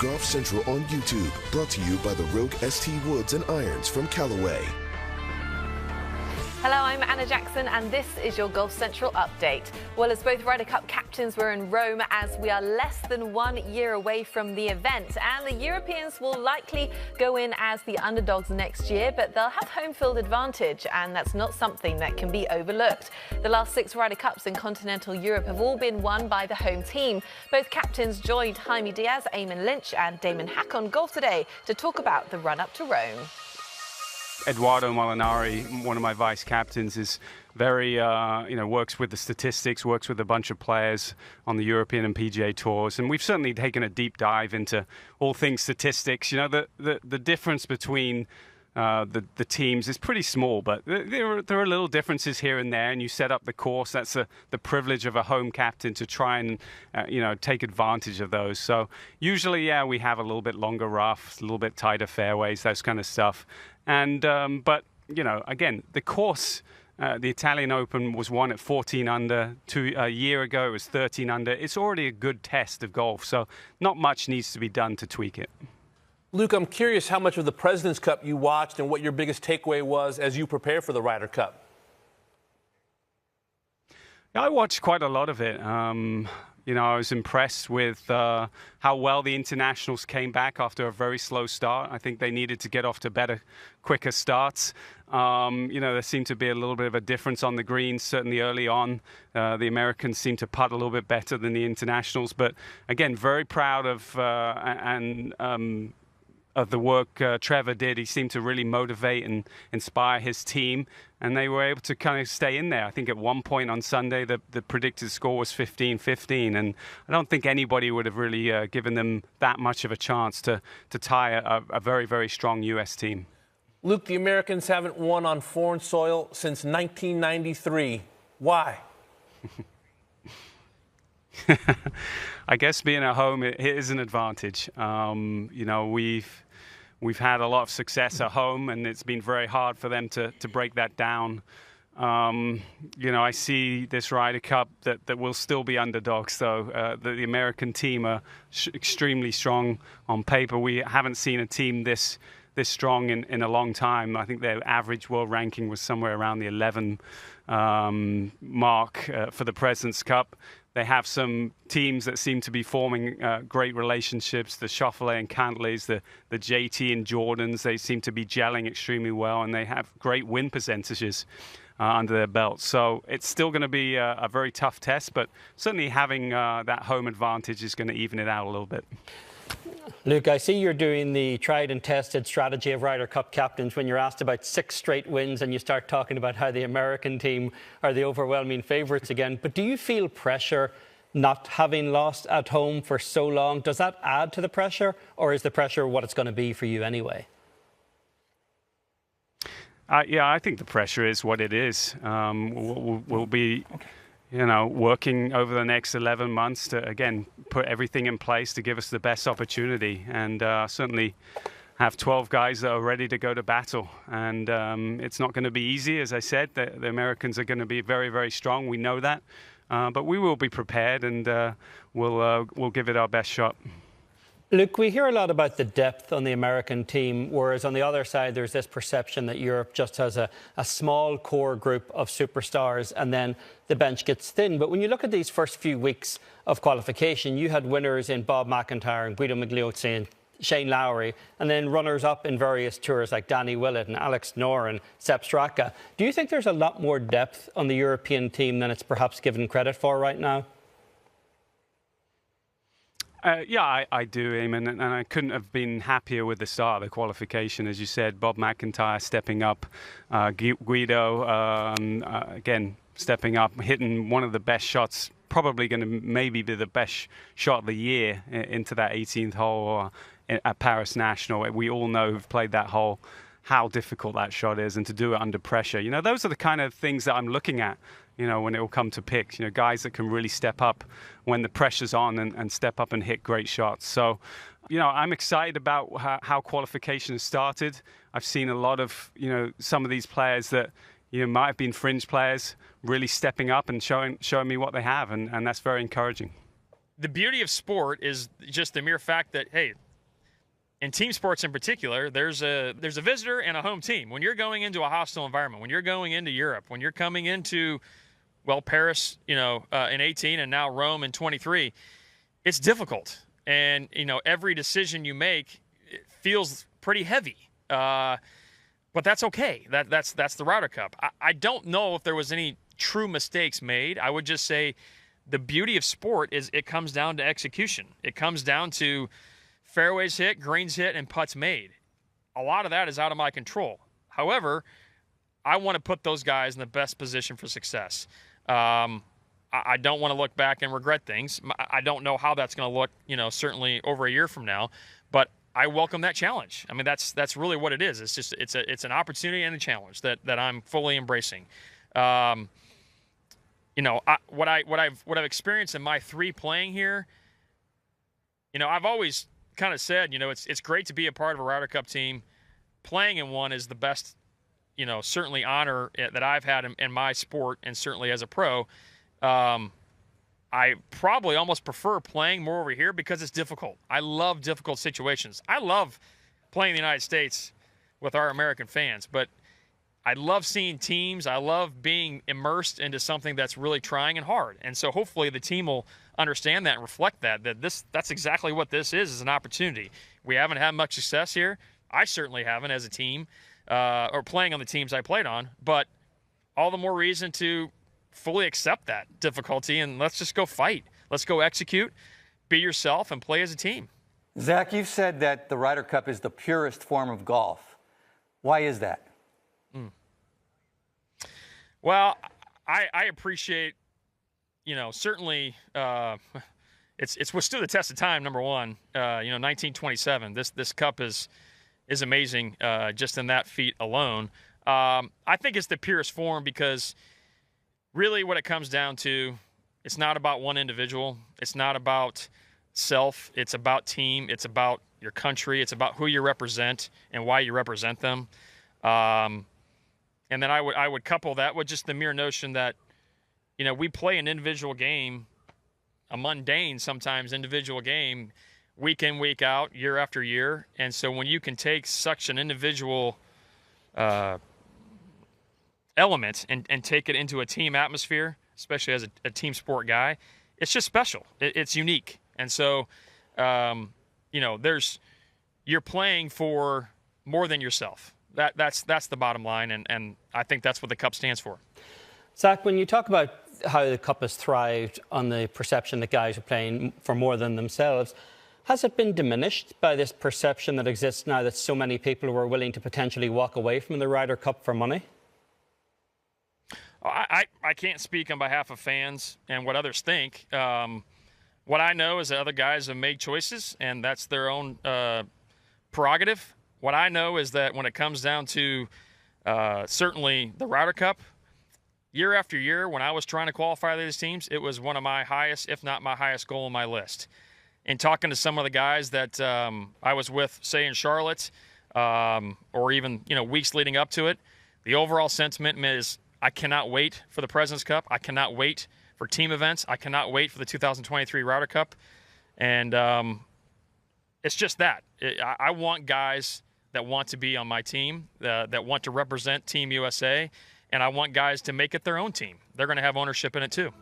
Golf Central on YouTube, brought to you by the Rogue ST Woods and Irons from Callaway. Hello, I'm Anna Jackson, and this is your Golf Central update. Well, as both Ryder Cup captains were in Rome, as we are less than 1 year away from the event, and the Europeans will likely go in as the underdogs next year, but they'll have home field advantage, and that's not something that can be overlooked. The last 6 Ryder Cups in continental Europe have all been won by the home team. Both captains joined Jaime Diaz, Eamon Lynch, and Damon Hack on Golf Today to talk about the run-up to Rome. Eduardo Molinari, one of my vice captains, is very, works with the statistics, works with a bunch of players on the European and PGA tours. And we've certainly taken a deep dive into all things statistics. You know, the difference between the teams is pretty small, but there are little differences here and there, and you set up the course. That's the privilege of a home captain to try and, take advantage of those. So usually, we have a little bit longer roughs, a little bit tighter fairways, those kind of stuff. And but again, the course, the Italian Open was won at 14 under. A year ago, it was 13 under. It's already a good test of golf, so not much needs to be done to tweak it. Luke, I'm curious how much of the President's Cup you watched and what your biggest takeaway was as you prepare for the Ryder Cup. I watched quite a lot of it. I was impressed with how well the internationals came back after a very slow start. I think they needed to get off to better, quicker starts. There seemed to be a little bit of a difference on the greens, certainly early on. The Americans seemed to putt a little bit better than the internationals. But again, very proud of the work Trevor did. He seemed to really motivate and inspire his team, and they were able to kind of stay in there. I think at one point on Sunday, the predicted score was 15-15, and I don't think anybody would have really given them that much of a chance to tie a very, very strong U.S. team. Luke, the Americans haven't won on foreign soil since 1993. Why? I guess being at home it is an advantage. We've had a lot of success at home, and it's been very hard for them to break that down. I see this Ryder Cup that will still be underdogs, though. The American team are extremely strong on paper. We haven't seen a team this strong in a long time. I think their average world ranking was somewhere around the 11 mark for the President's Cup. They have some teams that seem to be forming great relationships. The Schauffele and Cantleys, the JT and Jordans, they seem to be gelling extremely well, and they have great win percentages under their belts. So it's still going to be a very tough test, but certainly having that home advantage is going to even it out a little bit. Luke, I see you're doing the tried and tested strategy of Ryder Cup captains when you're asked about 6 straight wins and you start talking about how the American team are the overwhelming favourites again. But do you feel pressure not having lost at home for so long? Does that add to the pressure, or is the pressure what it's going to be for you anyway? I think the pressure is what it is. We'll be... working over the next 11 months to, again, put everything in place to give us the best opportunity, and certainly have 12 guys that are ready to go to battle. And it's not going to be easy, as I said. The Americans are going to be very, very strong. We know that. But we will be prepared, and we'll give it our best shot. Luke, we hear a lot about the depth on the American team, whereas on the other side there's this perception that Europe just has a small core group of superstars and then the bench gets thin. But when you look at these first few weeks of qualification, you had winners in Bob McIntyre and Guido Migliozzi and Shane Lowry, and then runners-up in various tours like Danny Willett and Alex Noor and Sepp Straka. Do you think there's a lot more depth on the European team than it's perhaps given credit for right now? I do, Eamon, and I couldn't have been happier with the start of the qualification. As you said, Bob McIntyre stepping up, Guido, again, stepping up, hitting one of the best shots, probably going to maybe be the best shot of the year into that 18th hole at Paris National. We all know who've played that hole how difficult that shot is, and to do it under pressure. Those are the kind of things that I'm looking at, when it will come to picks. Guys that can really step up when the pressure's on and step up and hit great shots. So, I'm excited about how qualification has started. I've seen a lot of, some of these players that, might have been fringe players really stepping up and showing me what they have, and that's very encouraging. The beauty of sport is just the mere fact that, hey, in team sports in particular, there's a visitor and a home team. When you're going into a hostile environment, when you're going into Europe, when you're coming into, well, Paris, in 18 and now Rome in 23, it's difficult. And, every decision you make feels pretty heavy. But that's okay. That's the Ryder Cup. I don't know if there was any true mistakes made. I would just say the beauty of sport is it comes down to execution. It comes down to fairways hit, greens hit, and putts made. A lot of that is out of my control. However, I want to put those guys in the best position for success. I don't want to look back and regret things. I don't know how that's going to look, certainly over a year from now, but I welcome that challenge. I mean, that's really what it is. It's just it's an opportunity and a challenge that I'm fully embracing. What I've experienced in my 3 playing here, I've always kind of said, it's great to be a part of a Ryder Cup team. Playing in one is the best, certainly honor that I've had in my sport, and certainly as a pro. I probably almost prefer playing more over here because it's difficult. I love difficult situations. I love playing in the United States with our American fans, but I love seeing teams. I love being immersed into something that's really trying and hard. And so hopefully the team will understand that and reflect that's exactly what this is an opportunity. We haven't had much success here. I certainly haven't as a team or playing on the teams I played on, but all the more reason to fully accept that difficulty and let's just go fight. Let's go execute, be yourself, and play as a team. Zach, you've said that the Ryder Cup is the purest form of golf. Why is that? Well, I appreciate, certainly it's withstood the test of time, number one. 1927. This cup is amazing just in that feat alone. I think it's the purest form because really what it comes down to, it's not about one individual. It's not about self. It's about team. It's about your country. It's about who you represent and why you represent them. And then I would couple that with just the mere notion that, we play an individual game, a mundane sometimes individual game, week in, week out, year after year. And so when you can take such an individual element and take it into a team atmosphere, especially as a team sport guy, it's just special. It's unique. And so, you're playing for more than yourself. That's the bottom line, and I think that's what the Cup stands for. Zach, when you talk about how the Cup has thrived on the perception that guys are playing for more than themselves, has it been diminished by this perception that exists now that so many people were willing to potentially walk away from the Ryder Cup for money? I can't speak on behalf of fans and what others think. What I know is that other guys have made choices, and that's their own prerogative. What I know is that when it comes down to certainly the Ryder Cup, year after year, when I was trying to qualify these teams, it was one of my highest, if not my highest goal on my list. In talking to some of the guys that I was with, say in Charlotte, or even weeks leading up to it, the overall sentiment is I cannot wait for the President's Cup. I cannot wait for team events. I cannot wait for the 2023 Ryder Cup. And it's just that. I want guys that want to be on my team, that want to represent Team USA, and I want guys to make it their own team. They're going to have ownership in it too.